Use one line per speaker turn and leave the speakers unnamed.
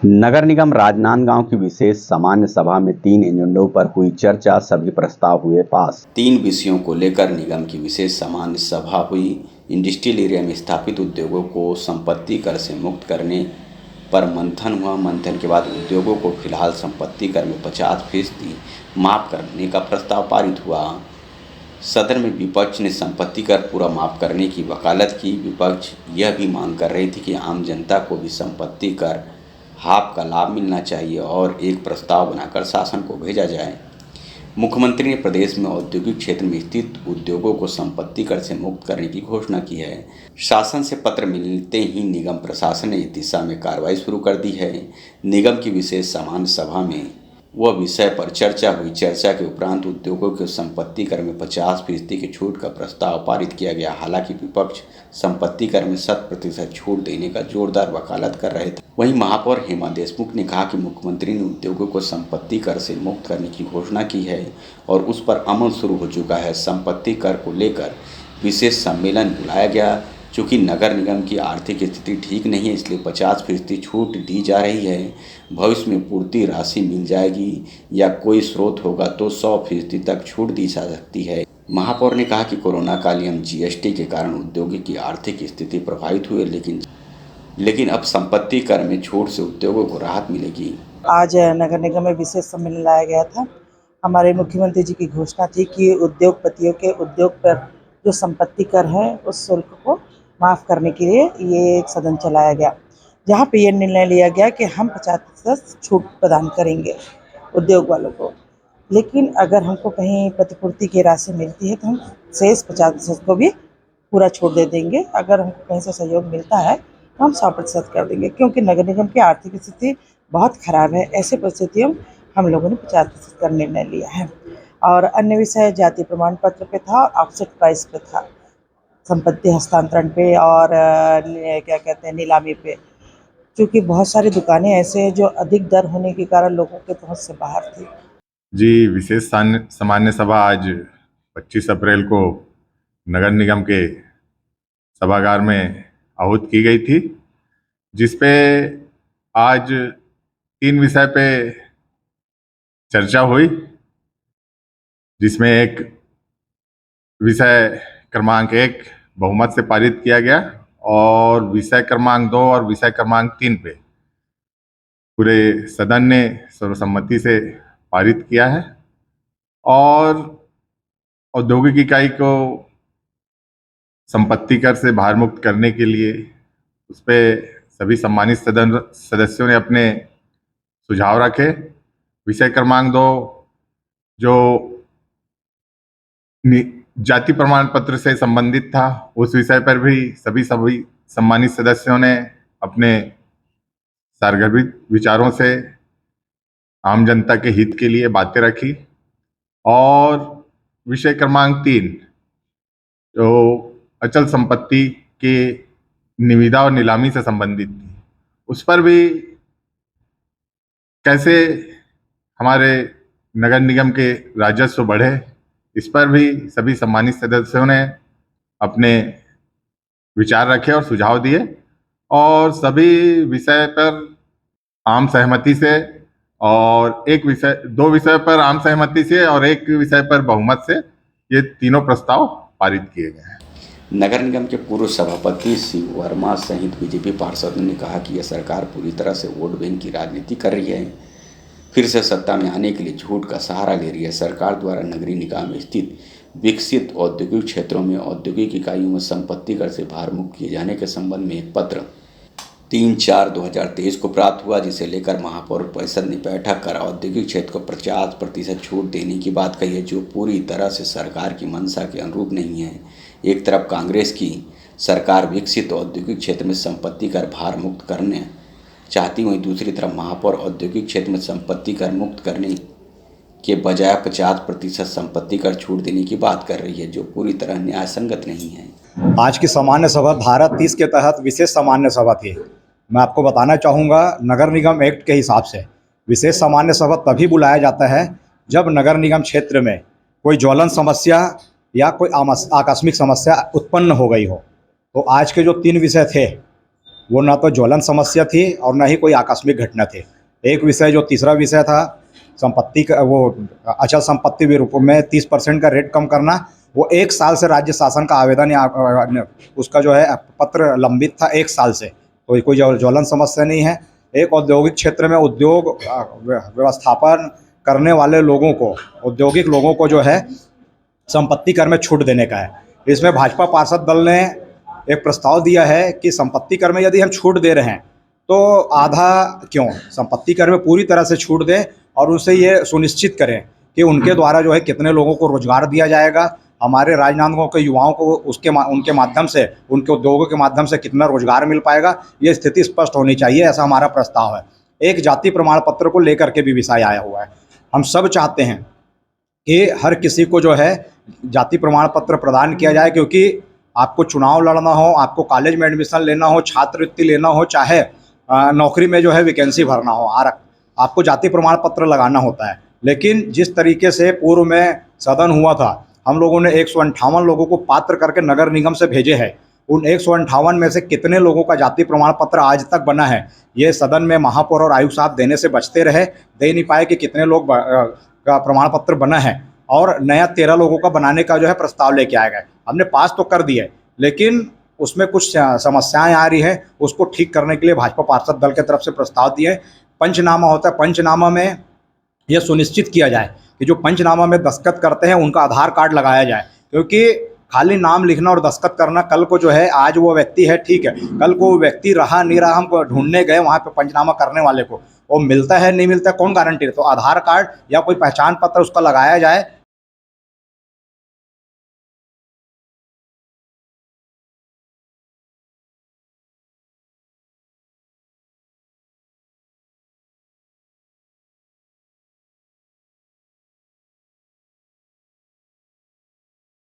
नगर निगम राजनांदगांव की विशेष सामान्य सभा में 3 एजेंडों पर हुई चर्चा, सभी प्रस्ताव हुए पास। 3 विषयों को लेकर निगम की विशेष सामान्य सभा हुई। इंडस्ट्रियल एरिया में स्थापित उद्योगों को संपत्ति कर से मुक्त करने पर मंथन हुआ। मंथन के बाद उद्योगों को फिलहाल संपत्ति कर में 50% माफ करने का प्रस्ताव पारित हुआ। सदन में विपक्ष ने संपत्ति कर पूरा माफ करने की वकालत की। विपक्ष यह भी मांग कर रही थी कि आम जनता को भी संपत्ति कर हाफ का लाभ मिलना चाहिए और एक प्रस्ताव बनाकर शासन को भेजा जाए। मुख्यमंत्री ने प्रदेश में औद्योगिक क्षेत्र में स्थित उद्योगों को संपत्ति कर से मुक्त करने की घोषणा की है। शासन से पत्र मिलते ही निगम प्रशासन ने इस दिशा में कार्रवाई शुरू कर दी है। निगम की विशेष सामान्य सभा में वह विषय पर चर्चा हुई। चर्चा के उपरांत उद्योगों के संपत्ति कर में 50% की छूट का प्रस्ताव पारित किया गया। हालांकि विपक्ष संपत्ति कर में 100% छूट देने का जोरदार वकालत कर रहे थे। वहीं महापौर हेमा देशमुख ने कहा कि मुख्यमंत्री ने उद्योगों को संपत्ति कर से मुक्त करने की घोषणा की है और उस पर अमल शुरू हो चुका है। संपत्ति कर को लेकर विशेष सम्मेलन बुलाया गया। चूँकि नगर निगम की आर्थिक स्थिति ठीक नहीं है, इसलिए 50% छूट दी जा रही है। भविष्य में पूर्ति राशि मिल जाएगी या कोई स्रोत होगा तो 100% तक छूट दी जा सकती है। महापौर ने कहा कि कोरोना काल एवं जीएसटी के कारण उद्योगों की आर्थिक स्थिति प्रभावित हुई, लेकिन अब संपत्ति कर में छूट से उद्योगों को राहत मिलेगी।
आज नगर निगम में विशेष सम्मेलन लाया गया था। हमारे मुख्यमंत्री जी की घोषणा थी कि उद्योगपतियों के उद्योग पर जो संपत्ति कर है उस शुल्क को माफ़ करने के लिए ये एक सदन चलाया गया, जहाँ पे ये निर्णय लिया गया कि हम 50% छूट प्रदान करेंगे उद्योग वालों को। लेकिन अगर हमको कहीं प्रतिपूर्ति की राशि मिलती है तो हम शेष 50% को भी पूरा छूट दे देंगे। अगर हमको कहीं से सहयोग मिलता है तो हम 100% कर देंगे, क्योंकि नगर निगम की आर्थिक स्थिति बहुत ख़राब है। ऐसे परिस्थितियों में हम लोगों ने 50% का निर्णय लिया है। और अन्य विषय जाति प्रमाण पत्र पे था, ऑफसेट प्राइस पे था, संपत्ति हस्तांतरण पे और क्या कहते हैं नीलामी पे। क्योंकि बहुत सारी दुकानें ऐसे हैं जो अधिक दर होने के कारण लोगों के पहुंच से बाहर थी।
जी, विशेष सामान्य सभा आज 25 अप्रैल को नगर निगम के सभागार में आहूत की गई थी, जिसपे आज 3 विषय पे चर्चा हुई, जिसमें एक विषय क्रमांक 1 बहुमत से पारित किया गया और विषय क्रमांक 2 और विषय क्रमांक 3 पे पूरे सदन ने सर्वसम्मति से पारित किया है। और औद्योगिक इकाई को संपत्ति कर से भार मुक्त करने के लिए उस पर सभी सम्मानित सदस्यों ने अपने सुझाव रखे। विषय क्रमांक 2 जो जाति प्रमाण पत्र से संबंधित था, उस विषय पर भी सभी सम्मानित सदस्यों ने अपने सारगर्भित विचारों से आम जनता के हित के लिए बातें रखी। और विषय क्रमांक 3 जो अचल संपत्ति के निविदा और नीलामी से संबंधित थी, उस पर भी कैसे हमारे नगर निगम के राजस्व बढ़े, इस पर भी सभी सम्मानित सदस्यों ने अपने विचार रखे और सुझाव दिए। और सभी विषय पर आम सहमति से और 2 विषय पर आम सहमति से और 1 विषय पर बहुमत से ये तीनों प्रस्ताव पारित किए गए हैं।
नगर निगम के पूर्व सभापति शिव वर्मा सहित बीजेपी पार्षदों ने कहा कि यह सरकार पूरी तरह से वोट बैंक की राजनीति कर रही है, फिर से सत्ता में आने के लिए झूठ का सहारा ले रही है। सरकार द्वारा नगरीय निकाय में स्थित विकसित औद्योगिक क्षेत्रों में औद्योगिक इकाइयों में संपत्ति कर से भार मुक्त किए जाने के संबंध में एक पत्र 3/4/2023 को प्राप्त हुआ, जिसे लेकर महापौर परिषद ने बैठक कर औद्योगिक क्षेत्र को 50% छूट देने की बात कही है, जो पूरी तरह से सरकार की मंशा के अनुरूप नहीं है। एक तरफ कांग्रेस की सरकार विकसित औद्योगिक क्षेत्र में संपत्ति कर भार मुक्त करने चाहती, वहीं दूसरी तरफ महापौर औद्योगिक क्षेत्र में संपत्ति कर मुक्त करने के बजाय 50% संपत्ति कर छूट देने की बात कर रही है, जो पूरी तरह न्याय संगत नहीं है।
आज की सामान्य सभा धारा 30 के तहत विशेष सामान्य सभा थी। मैं आपको बताना चाहूँगा, नगर निगम एक्ट के हिसाब से विशेष सामान्य सभा तभी बुलाया जाता है जब नगर निगम क्षेत्र में कोई ज्वलन समस्या या कोई आकस्मिक समस्या उत्पन्न हो गई हो। तो आज के जो 3 विषय थे, वो ना तो ज्वलन समस्या थी और ना ही कोई आकस्मिक घटना थी। एक विषय जो तीसरा विषय था संपत्ति का, वो अचल संपत्ति के रूप में 30% का रेट कम करना, वो 1 साल से राज्य शासन का आवेदन या उसका जो है पत्र लंबित था 1 साल से, तो कोई ज्वलन समस्या नहीं है। एक औद्योगिक क्षेत्र में उद्योग व्यवस्थापन करने वाले लोगों को, औद्योगिक लोगों को जो है संपत्ति कर में छूट देने का है। इसमें भाजपा पार्षद दल ने एक प्रस्ताव दिया है कि संपत्ति कर में यदि हम छूट दे रहे हैं तो आधा क्यों, संपत्ति कर में पूरी तरह से छूट दें और उनसे ये सुनिश्चित करें कि उनके द्वारा जो है कितने लोगों को रोजगार दिया जाएगा, हमारे राजनांदगांव के युवाओं को उनके माध्यम से, उनके उद्योगों के माध्यम से कितना रोजगार मिल पाएगा, ये स्थिति स्पष्ट होनी चाहिए, ऐसा हमारा प्रस्ताव है। एक जाति प्रमाण पत्र को लेकर के भी विषय आया हुआ है। हम सब चाहते हैं कि हर किसी को जो है जाति प्रमाण पत्र प्रदान किया जाए, क्योंकि आपको चुनाव लड़ना हो, आपको कॉलेज में एडमिशन लेना हो, छात्रवृत्ति लेना हो, चाहे नौकरी में जो है वैकेंसी भरना हो, आपको जाति प्रमाण पत्र लगाना होता है। लेकिन जिस तरीके से पूर्व में सदन हुआ था, हम लोगों ने 158 लोगों को पात्र करके नगर निगम से भेजे हैं। उन 158 में से कितने लोगों का जाति प्रमाण पत्र आज तक बना है, ये सदन में महापौर और आयुक्त साहब देने से बचते रहे, दे नहीं पाए कि कितने लोग का प्रमाण पत्र बना है, और नया 13 लोगों का बनाने का जो है प्रस्ताव लेके आए गए। हमने पास तो कर दिए, लेकिन उसमें कुछ समस्याएं आ रही हैं, उसको ठीक करने के लिए भाजपा पार्षद दल की तरफ से प्रस्ताव दिए। पंचनामा होता है, पंचनामा में यह सुनिश्चित किया जाए कि जो पंचनामा में दस्तखत करते हैं उनका आधार कार्ड लगाया जाए, क्योंकि खाली नाम लिखना और दस्तखत करना, कल को जो है आज वो व्यक्ति है ठीक है, कल को वो व्यक्ति रहा नहीं रहा, हम ढूंढने गए वहाँ पे पंचनामा करने वाले को, वो मिलता है नहीं मिलता, कौन गारंटी है। तो आधार कार्ड या कोई पहचान पत्र उसका लगाया जाए